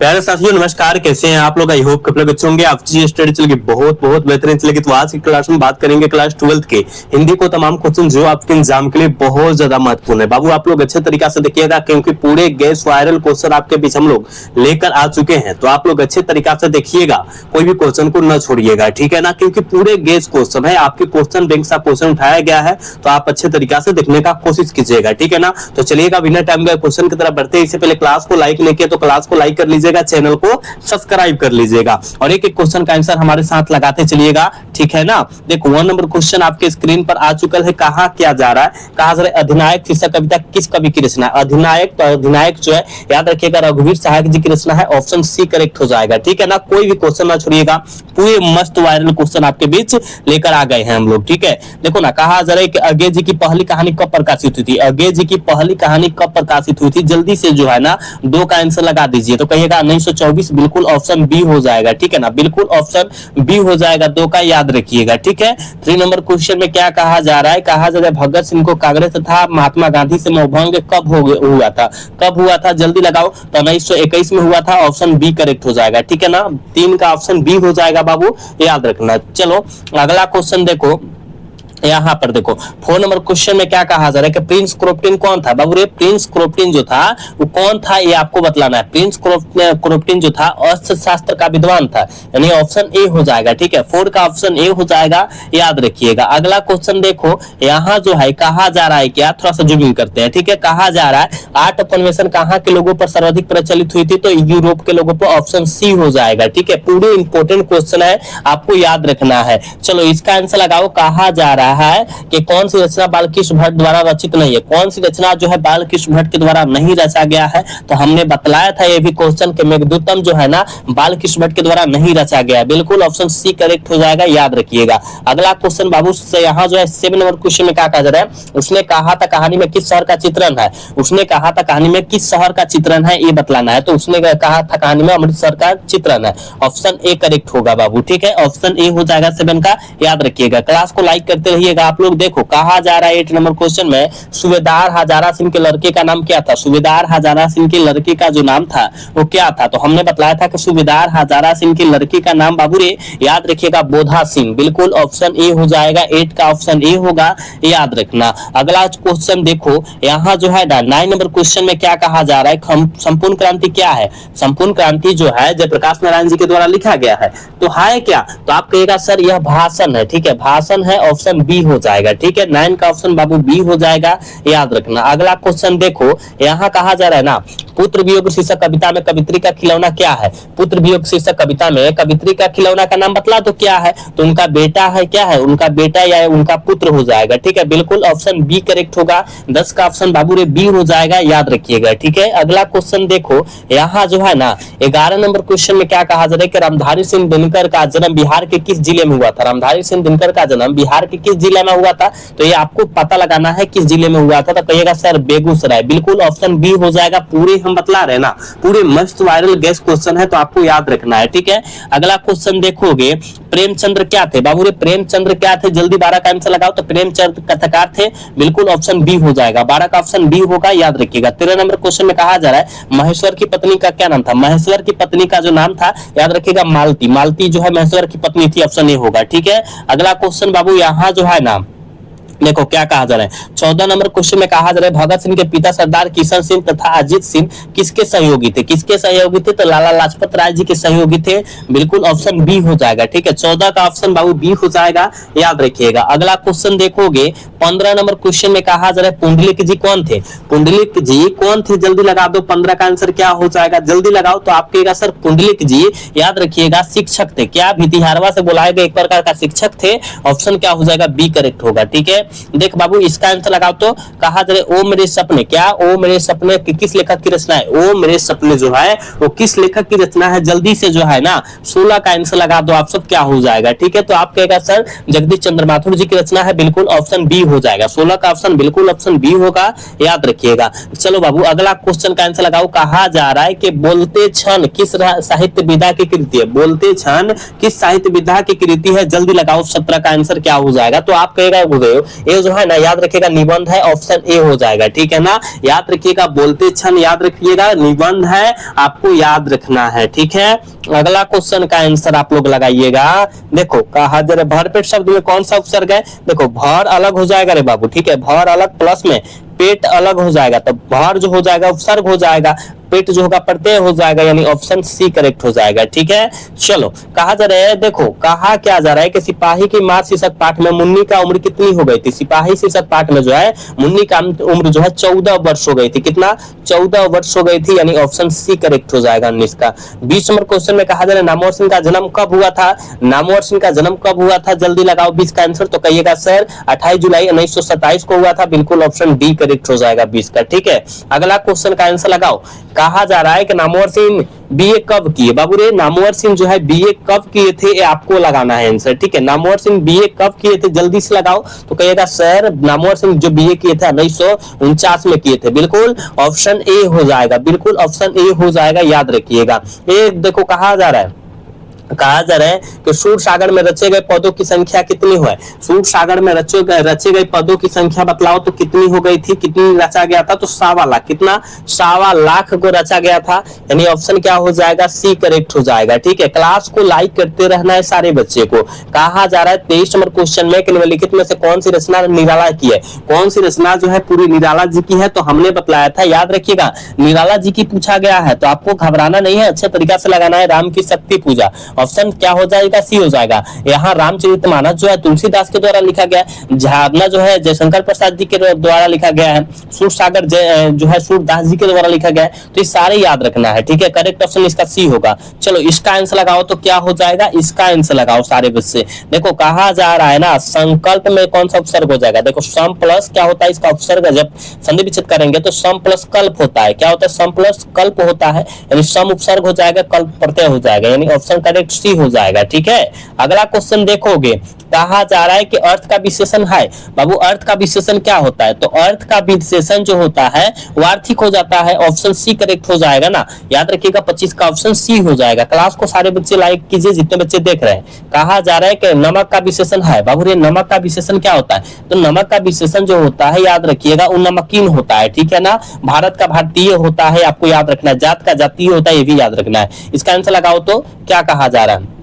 प्यारे साथियों नमस्कार, कैसे हैं आप लोग। आई होप कि आप लोग अच्छे होंगे। आपकी स्टडी चलेगी बहुत बेहतरीन चलेगी। तो आज की क्लास में बात करेंगे क्लास 12th के हिंदी को तमाम क्वेश्चन जो आपके एग्जाम के लिए बहुत ज्यादा महत्वपूर्ण है। बाबू आप लोग अच्छे तरीके से देखिएगा, क्योंकि पूरे गैस वायरल क्वेश्चन आपके बीच हम लोग लेकर आ चुके हैं। तो आप लोग अच्छे तरीके से देखिएगा, कोई भी क्वेश्चन को न छोड़िएगा, ठीक है ना, क्योंकि पूरे गैस क्वेश्चन है। आपके क्वेश्चन बैंक से क्वेश्चन उठाया गया है, तो आप अच्छे तरीके से देखने का कोशिश कीजिएगा, ठीक है ना। तो चलिएगा बिना टाइम का क्वेश्चन की तरफ बढ़ते हैं। इससे पहले क्लास को लाइक नहीं किया तो क्लास को लाइक कर लीजिए, चैनल को सब्सक्राइब कर लीजिएगा और एक एक क्वेश्चन का आंसर हमारे साथ लगाते चलिएगा, ठीक है ना। देखो 1 नंबर क्वेश्चन आपके स्क्रीन पर आ चुका है। कहा क्या जा रहा है, कहा जा रहा है अधिनायक शीर्षक कविता किस कवि की रचना है। अधिनायक, तो अधिनायक जो है याद रखिएगा रघुवीर सहाय जी की रचना है। ऑप्शन सी करेक्ट हो जाएगा, ठीक है ना। कोई भी क्वेश्चन ना छोड़िएगा, पूरे मस्त वायरल क्वेश्चन आपके बीच लेकर आ गए हैं हम लोग, ठीक है। देखो ना, कहा जा रहा है कि अज्ञे जी की पहली कहानी कब प्रकाशित हुई थी। अज्ञे जी की पहली कहानी कब प्रकाशित हुई थी, जल्दी से जो है ना 2 का आंसर लगा दीजिए। तो कहिएगा 1924, बिल्कुल ऑप्शन बी हो जाएगा, ठीक है ना। बिल्कुल ऑप्शन बी हो जाएगा, 2 का याद रखिएगा, ठीक है। 3 नंबर क्वेश्चन में क्या कहा जा रहा है, कहा जा रहा है भगत सिंह को कांग्रेस तथा महात्मा गांधी से मोहभंग कब हुआ था। कब हुआ था जल्दी लगाओ। तो 1921 में हुआ था। ऑप्शन बी करेक्ट हो जाएगा, ठीक है ना। 3 का ऑप्शन बी हो जाएगा बाबू, याद रखना। चलो अगला क्वेश्चन देखो, यहाँ पर देखो 4 नंबर क्वेश्चन में क्या कहा जा रहा है कि प्रिंस क्रोपटिन कौन था। बाबू रे प्रिंस क्रोपटिन जो था वो कौन था, ये आपको बतलाना है। प्रिंस क्रोपटिन जो था अर्थशास्त्र का विद्वान था, यानी ऑप्शन ए हो जाएगा, ठीक है। 4 का ऑप्शन ए हो जाएगा, याद रखिएगा। अगला क्वेश्चन देखो, यहाँ जो है कहा जा रहा है, क्या थोड़ा सा जूमिंग करते हैं, ठीक है। कहा जा रहा है आर्ट उपन्यासन कहाँ के लोगों पर सर्वाधिक प्रचलित हुई थी, तो यूरोप के लोगों पर। ऑप्शन सी हो जाएगा, ठीक है। पूरे इंपोर्टेंट क्वेश्चन है, आपको याद रखना है। चलो इसका आंसर लगाओ। कहा जा रहा है कि कौन सी रचना बालकृष्ण भट्ट द्वारा रचित नहीं है। कौन सी रचना जो है बालकृष्ण भट्ट के द्वारा नहीं रचा गया है, तो हमने बतलाया था ये भी क्वेश्चन के मेघदूतम जो है ना बालकृष्ण भट्ट के द्वारा नहीं रचा गया। बिल्कुल ऑप्शन सी करेक्ट हो जाएगा, याद रखिएगा। अगला क्वेश्चन बाबू से यहाँ जो है 7 नंबर क्वेश्चन में क्या कहा जा रहा है, उसने कहा था कहानी में किस शहर का चित्रण है। उसने कहा था कहानी में किस शहर का चित्रण है, ये बतलाना है। तो उसने कहा था कहानी में अमृतसर का चित्रण है। ऑप्शन ए करेक्ट होगा बाबू, ठीक है। ऑप्शन ए हो जाएगा 7 का, याद रखिएगा। क्लास को लाइक करते रहिएगा आप लोग। देखो कहा जा रहा है 8 नंबर क्वेश्चन में सूबेदार हजारा सिंह के लड़के का नाम क्या था। सूबेदार हजारा सिंह के लड़के का जो नाम था वो क्या था, तो हमने बताया था कि सूबेदार हजारा सिंह के लड़के का नाम बाबू रे याद रखिएगा बोधा सिंह। बिल्कुल ऑप्शन ए हो जाएगा, 8 का ऑप्शन ए होगा, याद रखना। अगला क्वेश्चन देखो, यहाँ जो है 9 नंबर क्वेश्चन में क्या कहा जा रहा है, संपूर्ण क्रांति क्या है। संपूर्ण क्रांति जो है जयप्रकाश नारायण जी के द्वारा लिखा गया है, तो है क्या, तो आप कहिएगा सर यह भाषण है, ठीक है। भाषण है, ऑप्शन बी हो जाएगा, ठीक है। 9 का ऑप्शन बाबू बी हो जाएगा, याद रखना। अगला क्वेश्चन देखो, यहाँ कहा जा रहा है ना पुत्र वियोग शीर्षक कविता में कवित्री का खिलौना क्या है। पुत्र वियोग शीर्षक कविता में कवित्री का खिलौना का नाम बतला तो क्या है, तो उनका बेटा है, क्या है उनका बेटा या उनका पुत्र हो जाएगा, ठीक है। बिल्कुल ऑप्शन बी करेक्ट होगा। 10 का ऑप्शन बाबू रे बी हो जाएगा, याद रखिएगा, ठीक है। अगला क्वेश्चन देखो, यहाँ जो है ना 11 नंबर क्वेश्चन में क्या कहा जा रहा है कि रामधारी सिंह दिनकर का जन्म बिहार के किस जिले में हुआ था। रामधारी सिंह दिनकर का जन्म बिहार के किस जिले में हुआ था, तो ये आपको पता लगाना है किस जिले में हुआ था। तो कहिएगा सर बेगूसराय। बिल्कुल ऑप्शन बी हो जाएगा। पूरे हम बतला रहे हैं ना, पूरे मस्त वायरल गैस क्वेश्चन है, तो आपको याद रखना है, ठीक है। अगला क्वेश्चन देखोगे, प्रेमचंद्र क्या थे। बाबू रे प्रेमचंद्र क्या थे, जल्दी 12 का आंसर लगाओ। तो प्रेमचंद्र कथाकार थे, बिल्कुल ऑप्शन बी हो जाएगा। 12 का ऑप्शन बी होगा, याद रखिएगा। 13 नंबर क्वेश्चन में कहा जा रहा है महेश्वर की पत्नी का क्या नाम था। महेश्वर की पत्नी का जो नाम था याद रखिएगा मालती। मालती जो है महेश्वर की पत्नी थी, ऑप्शन ए होगा, ठीक है। अगला क्वेश्चन बाबू यहाँ जो है ना देखो क्या कहा जा रहा है। 14 नंबर क्वेश्चन में कहा जा रहा है भगत सिंह के पिता सरदार किशन सिंह तथा अजीत सिंह किसके सहयोगी थे। किसके सहयोगी थे, तो लाला लाजपत राय जी के सहयोगी थे। बिल्कुल ऑप्शन बी हो जाएगा, ठीक है। 14 का ऑप्शन बाबू बी हो जाएगा, याद रखिएगा। अगला क्वेश्चन देखोगे 15 नंबर क्वेश्चन में कहा जा रहा है पुंडलिक जी कौन थे। पुंडलिक जी कौन थे, जल्दी लगा दो। 15 का आंसर क्या हो जाएगा, जल्दी लगाओ। तो आप कहेगा सर पुंडलिक जी याद रखिएगा शिक्षक थे। क्या भितिहारवा से बुलाए गए एक प्रकार का शिक्षक थे। ऑप्शन क्या हो जाएगा, बी करेक्ट होगा, ठीक है। देख बाबू इसका आंसर लगाओ। तो कहा जा रहा है ओ मेरे सपने, क्या ओ मेरे सपने किस लेखक की रचना है। ओ मेरे सपने जो है वो किस लेखक की रचना है, जल्दी से जो है ना 16 का आंसर लगा दो आप सब, क्या हो जाएगा, ठीक है। तो आप कहेगा सर जगदीश चंद्र माथुर जी की रचना है। बिल्कुल ऑप्शन बी हो जाएगा। 16 का ऑप्शन बिल्कुल ऑप्शन बी होगा, याद रखिएगा। चलो बाबू अगला क्वेश्चन का आंसर लगाओ। कहा जा रहा है कि बोलते क्षण किस साहित्य विधा की कृति है। बोलते क्षण किस साहित्य विधा की कृति है, जल्दी लगाओ। 17 का आंसर क्या हो जाएगा। तो आप कहेगा गुरुदेव ये जो है ना याद रखिएगा निबंध है, ऑप्शन ए हो जाएगा, ठीक है ना। याद रखिएगा बोलते क्षण याद रखिएगा निबंध है, आपको याद रखना है, ठीक है। अगला क्वेश्चन का आंसर आप लोग लगाइएगा। देखो कहा जरा भरपेट शब्द में कौन सा उपसर्ग है, देखो भर अलग हो जाएगा रे बाबू, ठीक है, भर अलग प्लस में पेट अलग हो जाएगा, तो भर जो हो जाएगा उपसर्ग हो जाएगा, पेट जो होगा प्रत्यय हो जाएगा, यानी ऑप्शन सी करेक्ट हो जाएगा, ठीक है। चलो कहा जा रहा है, देखो कहा क्या जा रहा है कि सिपाही की मां शीर्षक पाठ में मुन्नी का उम्र कितनी हो गई थी। सिपाही शीर्षक पाठ में जो है मुन्नी का उम्र जो है 14 वर्ष हो गई थी, कितना 14 वर्ष हो गई थी, यानी ऑप्शन सी करेक्ट हो जाएगा 19 का। 20 नंबर क्वेश्चन में कहा जा रहा है नामवर सिंह का जन्म कब हुआ था। नामवर सिंह का जन्म कब हुआ था, जल्दी लगाओ 20 का आंसर, तो कहिएगा सर 28 जुलाई 1927 को हुआ था, बिल्कुल ऑप्शन डी करेक्ट हो जाएगा 20 का, ठीक है। अगला क्वेश्चन का आंसर लगाओ। कहा जा रहा है कि नामवर सिंह बीए कब किए, बाबू रे नामवर सिंह जो है बीए कब किए थे, ये आपको लगाना है आंसर, ठीक है। नामवर सिंह बीए कब किए थे, जल्दी से लगाओ, तो कहिएगा सर नामवर सिंह जो बीए किए थे 1949 में किए थे, बिल्कुल ऑप्शन ए हो जाएगा, बिल्कुल ऑप्शन ए हो जाएगा, याद रखिएगा। ये देखो कहा जा रहा है, कहा जा रहा है कि सूर सागर में रचे गए पदों की संख्या कितनी है। सूर सागर में रचे गए पदों की संख्या बतलाओ तो कितनी हो गई थी, कितनी रचा गया था, तो 1.25 लाख, कितना 1.25 लाख को रचा गया था, यानी ऑप्शन क्या हो जाएगा, सी करेक्ट हो जाएगा, ठीक है। क्लास को लाइक करते रहना है सारे बच्चे को। कहा जा रहा है 23 नंबर क्वेश्चन में कि निम्नलिखित में से कौन सी रचना निराला की है। कौन सी रचना जो है पूरी निराला जी की है, तो हमने बतलाया था, याद रखिएगा निराला जी की पूछा गया है, तो आपको घबराना नहीं है, अच्छे तरीका से लगाना है। राम की शक्ति पूजा, ऑप्शन क्या हो जाएगा, सी हो जाएगा। यहाँ रामचरितमानस जो है तुलसीदास के द्वारा लिखा गया, झारना जो है जयशंकर प्रसाद जी के द्वारा लिखा गया है, सूरसागर जो है सूरदास जी के द्वारा लिखा गया है, तो ये सारे याद रखना है, ठीक है। करेक्ट ऑप्शन इसका सी होगा। चलो इसका आंसर लगाओ तो क्या हो जाएगा, इसका आंसर लगाओ सारे बच्चे। देखो कहा जा रहा है ना संकल्प में कौन सा उपसर्ग हो जाएगा, देखो सम प्लस क्या होता है, इसका उपसर्ग जब संधि विच्छेद करेंगे तो सम प्लस कल्प होता है, क्या होता है, सम प्लस कल्प होता है, यानी सम उपसर्ग हो जाएगा, कल्प प्रत्यय हो जाएगा, यानी ऑप्शन करेक्ट सी हो जाएगा, ठीक है। अगला क्वेश्चन देखोगे, कहा जा रहा है कि अर्थ का विशेषण है। बाबू अर्थ का विशेषण क्या होता है, तो अर्थ का विशेषण जो होता है वार्थिक हो जाता है, ऑप्शन सी करेक्ट हो जाएगा ना, याद रखिएगा 25 का ऑप्शन सी हो जाएगा। क्लास को सारे बच्चे लाइक कीजिए जितने बच्चे देख रहे हैं। कहा जा रहा है कि नमक का विशेषण है। बाबू ये नमक का विशेषण क्या होता है, तो नमक का विशेषण जो होता है याद रखिएगा वो नमकीन होता है, ठीक है ना। भारत का भारतीय होता है, आपको याद रखना है। जात का जातीय होता है, ये भी याद रखना है। इसका आंसर लगाओ तो क्या कहा जा रहा है।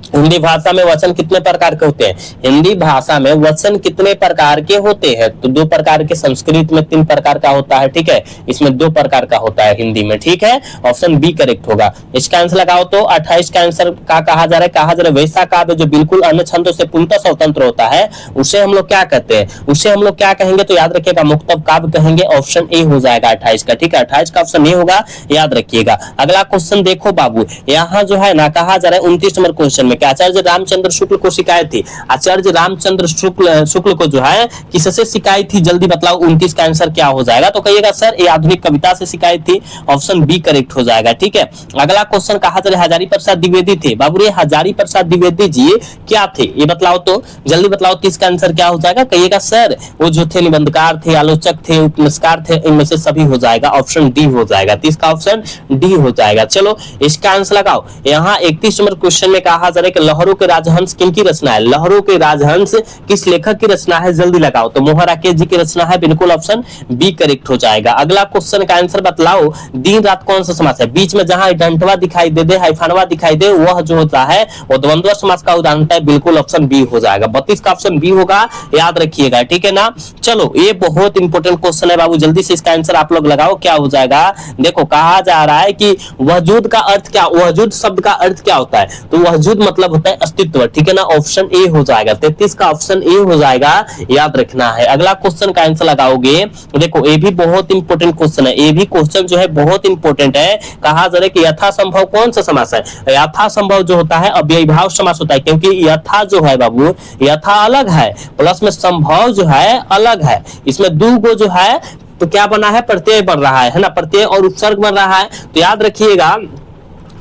हिंदी भाषा में वचन कितने प्रकार के होते हैं, हिंदी भाषा में वचन कितने प्रकार के होते हैं, तो 2 प्रकार के, संस्कृत में 3 प्रकार का होता है, ठीक है, इसमें 2 प्रकार का होता है हिंदी में, ठीक है, ऑप्शन बी करेक्ट होगा। इसका आंसर लगाओ तो 28 का आंसर का कहा जा रहा है, कहा जा रहा है वैसा काव्य जो बिल्कुल अन्य छंदों से पूर्णतः स्वतंत्र होता है उसे हम लोग क्या कहते हैं, उसे हम लोग क्या कहेंगे, तो याद रखिएगा मुक्तब काव्य कहेंगे, ऑप्शन ए हो जाएगा 28 का, ठीक है, 28 का ऑप्शन ए होगा, याद रखिएगा। अगला क्वेश्चन देखो बाबू, यहाँ जो है ना कहा जा रहा है 29 नंबर क्वेश्चन में कि आचार्य रामचंद्र शुक्ल को शिकायत थी। आचार्य रामचंद्र शुक्ल को जो है किससे शिकायत थी, जल्दी बतलाओ। 29 का आंसर क्या हो जाएगा, तो कहिएगा सर ये आधुनिक कविता से शिकायत थी, ऑप्शन बी करेक्ट हो जाएगा, ठीक है। अगला क्वेश्चन कहा जा रहा है हजारी प्रसाद द्विवेदी थे। बाबू ये हजारी प्रसाद द्विवेदी जी क्या थे, ये बतलाओ तो, जल्दी बतलाओ। 30 का आंसर क्या हो जाएगा, कहिएगा सर वो जो थे निबंधकार थे, आलोचक थे, उपन्यासकार थे, इनमें से सभी हो जाएगा, ऑप्शन डी हो जाएगा। 30 का ऑप्शन डी हो जाएगा। चलो इसका आंसर लगाओ। यहाँ 31 नंबर क्वेश्चन में कहा जा रहा है कि लहरों के राजहंस किनकी रचना है, लहरों के राजहंस किस लेखक की रचना है, जल्दी लगाओ तो मोहन राकेश जी की रचना है, बिल्कुल ऑप्शन बी करेक्ट हो जाएगा। अगला क्वेश्चन का आंसर बतलाओ, दिन रात कौन सा समास है, बीच में जहां डंटवा दिखाई दे, हाइफनवा दिखाई दे, वह जो होता है वो द्वंद्व समास का उदाहरण है, बिल्कुल ऑप्शन बी हो जाएगा। 32 का ऑप्शन बी होगा, याद रखिएगा, ठीक है ना। चलो ये बहुत इंपॉर्टेंट क्वेश्चन है बाबू, जल्दी से इसका आंसर आप लोग लगाओ, क्या हो जाएगा। देखो कहा जा रहा है कि वजूद का अर्थ क्या, वजूद शब्द का अर्थ क्या होता है, तो वजूद मतलब होता है अस्तित्व, ठीक है ना, ऑप्शन ए हो जाएगा। 33 का ऑप्शन ए हो जाएगा, याद रखना है। अगला क्वेश्चन का आंसर लगाओगे, देखो ये भी बहुत इंपॉर्टेंट क्वेश्चन है, ये भी क्वेश्चन जो है बहुत इंपॉर्टेंट है। कहा जा रहा है कि यथासंभव कौन सा समास है, यथासंभव जो होता है अव्ययीभाव समास होता है, क्योंकि यथा जो है बाबू यथा अलग है, प्लस में संभव जो है अलग है, इसमें 2 गो जो है तो क्या बना है, प्रत्यय बन रहा है ना, प्रत्यय और उपसर्ग बन रहा है, तो याद रखिएगा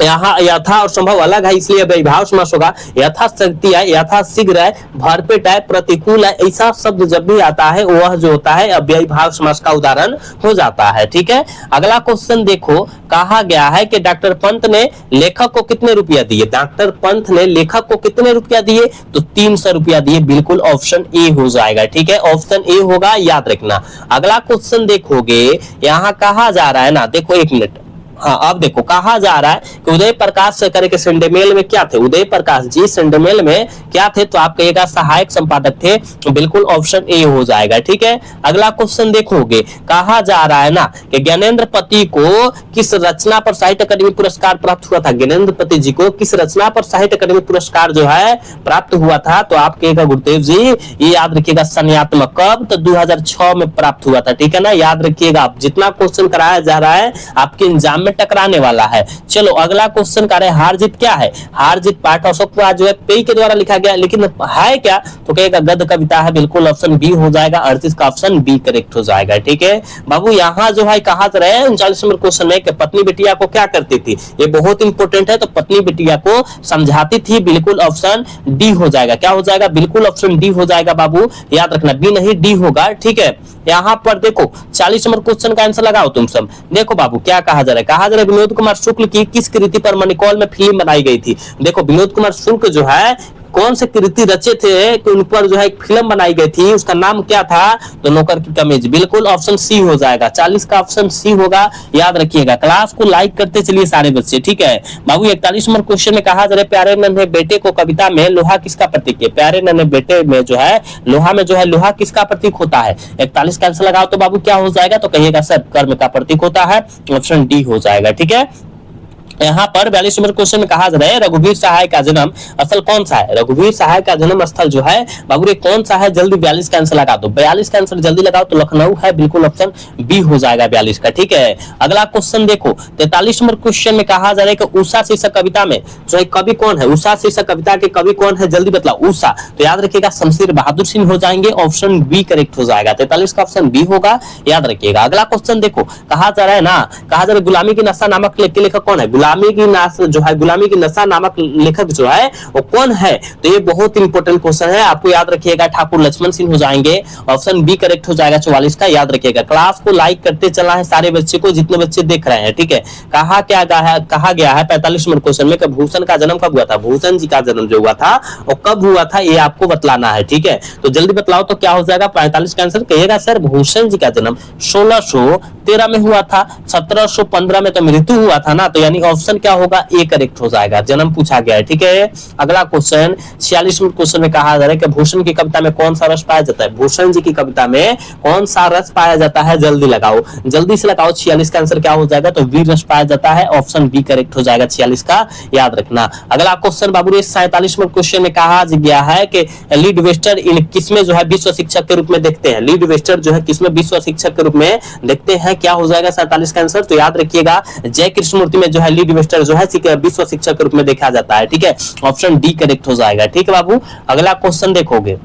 यहाँ यथा और संभव अलग है, इसलिए व्ययभाव समास होगा। यथाशक्ति है, यथाशीघ्र है, भरपेट है, प्रतिकूल है, ऐसा शब्द जब भी आता है वह जो होता है अव्ययीभाव समास का उदाहरण हो जाता है। ठीक है, अगला क्वेश्चन देखो, कहा गया है कि डॉक्टर पंत ने लेखक को कितने रुपया दिए। डॉक्टर पंत ने लेखक को कितने रुपया दिए, तो 300 रुपया दिए। बिल्कुल ऑप्शन ए हो जाएगा। ठीक है, ऑप्शन ए होगा, याद रखना। अगला क्वेश्चन देखोगे, यहाँ कहा जा रहा है ना, देखो एक मिनट, हाँ अब देखो कहा जा रहा है कि उदय प्रकाश शेखर के सिंडेमेल में क्या थे। उदय प्रकाश जी सिंडेमेल में क्या थे, तो आप कहिएगा सहायक संपादक थे। तो बिल्कुल ऑप्शन ए हो जाएगा। ठीक है, अगला क्वेश्चन देखोगे, कहा जा रहा है ना कि ज्ञानेंद्र पति को किस रचना पर साहित्य अकादमी पुरस्कार प्राप्त हुआ था। ज्ञानेंद्र पति जी को किस रचना पर साहित्य अकादमी पुरस्कार जो है प्राप्त हुआ था, तो आप कहिएगा गुरुदेव जी ये याद रखिएगा संज्ञात्मक। कब, तो 2006 में प्राप्त हुआ था। ठीक है ना, याद रखिएगा। आप जितना क्वेश्चन कराया जा रहा है आपके एग्जाम में टकराने वाला है। चलो अगला क्वेश्चन कर रहे हैं, हार जीत क्या है। हार जीत पाठ अशोक जो है पेय के द्वारा लिखा गया, लेकिन है क्या, तो कहेगा गद्य कविता है। बिल्कुल ऑप्शन बी हो जाएगा। 38 का ऑप्शन बी करेक्ट हो जाएगा। ठीक है बाबू, यहाँ जो है कहा जा रहा है 39 नंबर क्वेश्चन में कि पत्नी बिटिया को क्या करती थी। ये बहुत इंपॉर्टेंट है, तो पत्नी बिटिया को समझाती थी। बिल्कुल ऑप्शन डी हो जाएगा। क्या हो जाएगा, बिल्कुल ऑप्शन डी हो जाएगा बाबू, याद रखना, बी नहीं डी होगा। ठीक है, यहाँ पर देखो 40 नंबर क्वेश्चन का आंसर लगाओ तुम सब। देखो बाबू क्या कहा जा रहा है, कहा जा रहा है विनोद कुमार शुक्ल की किस कृति पर मणिकौल में फिल्म बनाई गई थी। देखो विनोद कुमार शुक्ल जो है कौन से कृति रचे थे कि उन पर जो है एक फिल्म बनाई गई थी, उसका नाम क्या था, तो नौकर की कमीज। बिल्कुल ऑप्शन सी हो जाएगा। 40 का ऑप्शन सी होगा, याद रखिएगा। क्लास को लाइक करते चलिए सारे बच्चे। ठीक है बाबू, 41 नंबर क्वेश्चन में कहा जा रहा है प्यारे नन्हे बेटे को कविता में लोहा किसका प्रतीक है। प्यारे नन्हे बेटे में जो है लोहा में जो है लोहा किसका प्रतीक होता है। 41 का आंसर लगाओ तो बाबू क्या हो जाएगा, तो कहिएगा सर कर्म का प्रतीक होता है। ऑप्शन डी हो जाएगा। ठीक है, यहाँ पर 42 नंबर क्वेश्चन में कहा जा रहा है रघुवीर सहाय का जन्म स्थल कौन सा है। रघुवीर सहाय का जन्म स्थल जो है बाबू कौन सा है, जल्दी 42 का आंसर लगा दो। 42 का आंसर जल्दी लगाओ तो लखनऊ है। बिल्कुल ऑप्शन बी हो जाएगा 42 का। ठीक है, अगला क्वेश्चन देखो 43 नंबर क्वेश्चन में कहा जा रहा है कि उषा शीर्षक कविता में जो है कवि कौन है। उषा शीर्षक कविता के कवि कौन है, जल्दी बतलाओ। उषा, तो याद रखिएगा शमशेर बहादुर सिंह हो जाएंगे। ऑप्शन बी करेक्ट हो जाएगा। 43 का ऑप्शन बी होगा, याद रखिएगा। अगला क्वेश्चन देखो, कहा जा रहा है ना, कहा जा रहा है गुलामी की नशा नामक लेखक कौन है। गुलामी की जो है गुलामी की नशा नामक लेखक जो है वो कौन है, तो ये बहुत इंपॉर्टेंट क्वेश्चन है, आपको याद रखिएगा। ठाकुर लक्ष्मण सिंह हो जाएंगे। ऑप्शन बी करेक्ट हो जाएगा 44 का, याद रखिएगा। क्लास को लाइक करते चला है सारे बच्चे को, जितने बच्चे देख रहे हैं। ठीक है, कहा गया है 45 नंबर क्वेश्चन में कि भूषण का जन्म कब हुआ था। भूषण जी का जन्म जो हुआ था वो कब हुआ था, ये आपको बतलाना है। ठीक है, तो जल्दी बतलाओ तो क्या हो जाएगा। 45 का आंसर कहिएगा सर भूषण जी का जन्म 1613 में हुआ था। 1715 में तो मृत्यु हुआ था ना, तो यानी ऑप्शन क्या होगा, ए करेक्ट हो जाएगा। जन्म पूछा गया है। ठीक है, अगला क्वेश्चन 46 क्वेश्चन में कहा जा रहा है कि भूषण की कविता में कौन सा रस पाया जाता है। भूषण जी की कविता में कौन सा रस पाया जाता है, जल्दी लगाओ, जल्दी से लगाओ। 46 का आंसर क्या हो जाएगा, तो वीर रस पाया जाता है। ऑप्शन बी करेक्ट हो जाएगा 46 का, याद रखना। अगला क्वेश्चन बाबू 47 क्वेश्चन में कहा गया है कि लीड वेस्टर इन किसमें जो है विश्व शिक्षक के रूप में देखते हैं। लीड वेस्टर जो है किसमें विश्व शिक्षक के रूप में देखते हैं, क्या हो जाएगा 47 का आंसर, तो याद रखिएगा जय कृष्णमूर्ति में जो है लीड वेस्टर जो है विश्व शिक्षक के रूप में देखा जाता है। ठीक है, ऑप्शन डी करेक्ट हो जाएगा। ठीक है बाबू, अगला क्वेश्चन देखोगे,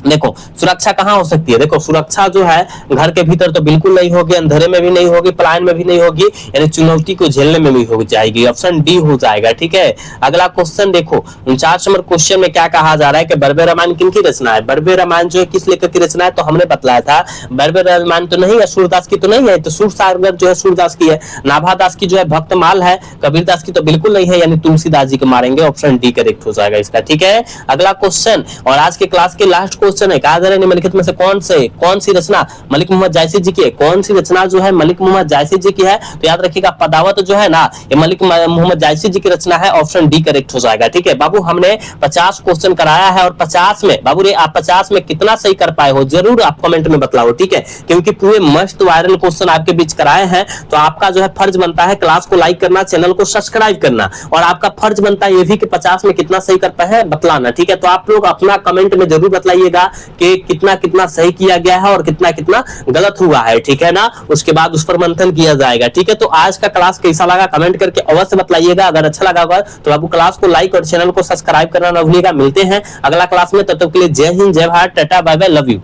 देखो सुरक्षा कहां हो सकती है। देखो सुरक्षा जो है घर के भीतर तो बिल्कुल नहीं होगी, अंधेरे में भी नहीं होगी, पलायन में भी नहीं होगी, यानी चुनौती को झेलने में भी हो जाएगी। ऑप्शन डी हो जाएगा। ठीक है, अगला क्वेश्चन देखो 49 नंबर क्वेश्चन में क्या कहा जा रहा है कि बर्बे रामायण किनकी रचना है। बर्बे रामायण जो है किस लेखक की रचना है, तो हमने बतलाया था बर्बे रामायण तो नहीं है, सूरदास की तो नहीं है, तो सूरसागर जो है सूरदास की है। नाभादास की जो है भक्तमाल है, कबीरदास की तो बिल्कुल नहीं है, यानी तुलसीदास जी को मारेंगे। ऑप्शन डी करेक्ट हो जाएगा इसका। ठीक है, अगला क्वेश्चन और आज के क्लास के लास्ट क्वेश्चन है, कहा जा रहा है निम्नलिखित में से कौन सी रचना मलिक मोहम्मद जायसी जी की है। कौन सी रचना जो है मलिक मोहम्मद जायसी जी की है, तो याद रखिएगा पदावत जो है ना ये मलिक मोहम्मद जायसी जी की रचना है। ऑप्शन डी करेक्ट हो जाएगा। ठीक है बाबू, हमने 50 क्वेश्चन कराया है और 50 में बाबू रे आप 50 में कितना सही कर पाए हो जरूर आप कमेंट में बतलाओ। ठीक है, क्योंकि पूरे मस्त वायरल क्वेश्चन आपके बीच कराए हैं, तो आपका जो है फर्ज बनता है क्लास को लाइक करना, चैनल को सब्सक्राइब करना, और आपका फर्ज बनता है ये भी कि 50 में कितना सही कर पाए हैं बतलाना। ठीक है, तो आप लोग अपना कमेंट में जरूर बताइएगा कि कितना कितना सही किया गया है और कितना कितना गलत हुआ है। ठीक है ना, उसके बाद उस पर मंथन किया जाएगा। ठीक है, तो आज का क्लास कैसा लगा कमेंट करके अवश्य बताइएगा। अगर अच्छा लगा होगा तो आपको क्लास को लाइक और चैनल को सब्सक्राइब करना न भूलिएगा। मिलते हैं अगला क्लास में, तब तक के लिए जय हिंद, जय Bharat, tata, bye bye, love you.